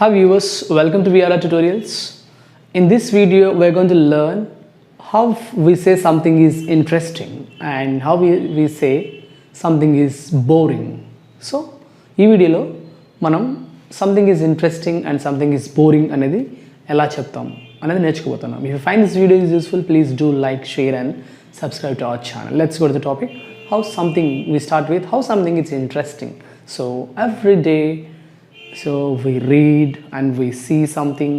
Hi viewers, welcome to VRR Tutorials. In this video, we're going to learn how we say something is interesting and how we say something is boring. So, ఈ వీడియోలో మనం something is interesting and something is boring అనేది ఎలా చెప్తాం అనేది నేర్చుకోబోతున్నాం. If you find this video is useful, please do like, share and subscribe to our channel. Let's go to the topic. We start with how something is interesting. So, every day so we read and we see something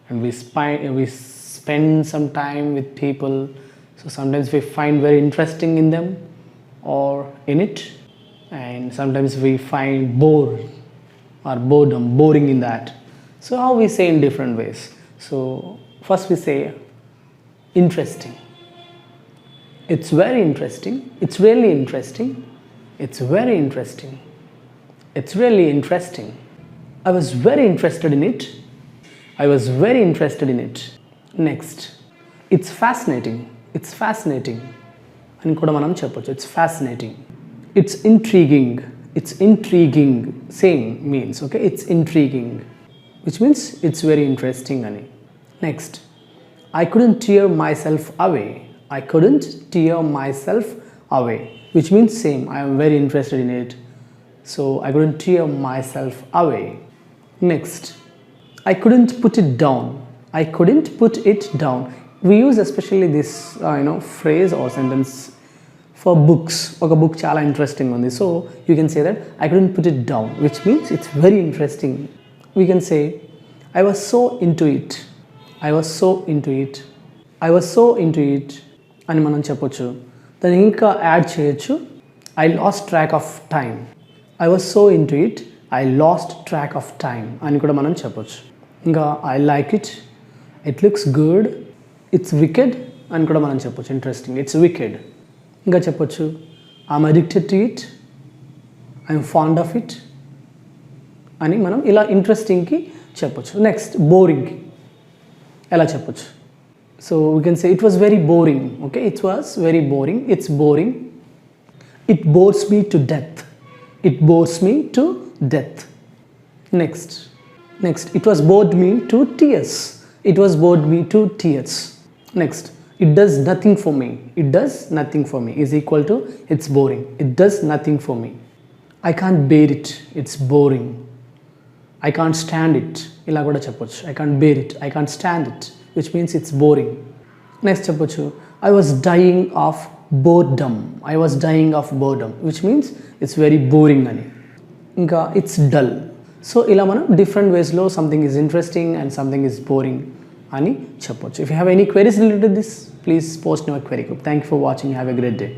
and we spend some time with people. So sometimes we find very interesting in them or in it, and sometimes we find boring in that. So how we say in different ways. So first we say interesting. It's very interesting. It's really interesting. It's very interesting. It's really interesting. I was very interested in it. I was very interested in it. Next, it's fascinating. It's fascinating. అని కూడా మనం చెప్పొచ్చు. It's fascinating. It's intriguing. It's intriguing. Same means, okay? It's intriguing, which means it's very interesting ani. Next, I couldn't tear myself away. I couldn't tear myself away, which means same. I am very interested in it. So I couldn't tear myself away. Next, I couldn't put it down. I couldn't put it down. We use especially this phrase or sentence for books. Okay, book chala interesting on this. So you can say that I couldn't put it down, which means it's very interesting. We can say I was so into it. I was so into it. I was so into it. అని మనం చెప్పొచ్చు. దాన్ని ఇంకా add చేయొచ్చు. I lost track of time. I was so into it, I lost track of time అని కూడా మనం చెప్పొచ్చు. ఇంకా I like it, it looks good, it's wicked అని కూడా మనం చెప్పొచ్చు. Interesting, it's wicked. ఇంకా చెప్పొచ్చు I'm addicted to it, I'm fond of it అని మనం ఇలా ఇంట్రెస్టింగ్కి చెప్పొచ్చు. నెక్స్ట్ బోరింగ్కి ఎలా చెప్పొచ్చు. So we can say it was very boring. Okay, it was very boring. It's boring. It bores me to death. It bores me to death. Next, it was bored me to tears. It was bored me to tears. Next, it does nothing for me. It does nothing for me is equal to it's boring. It does nothing for me. I can't bear it. It's boring. I can't stand it. ఇలా కూడా చెప్పొచ్చు. I can't bear it. I can't stand it, which means it's boring. Next చెప్పొచ్చు I was dying of boredom. I was dying of boredom, which means it's very boring అని. ఇంకా it's dull. So ఇలా మనం different వేస్లో something is interesting and something is boring అని చెప్పొచ్చు. If you have any queries related to this, please post in our query group. Thank you for watching. Have a great day.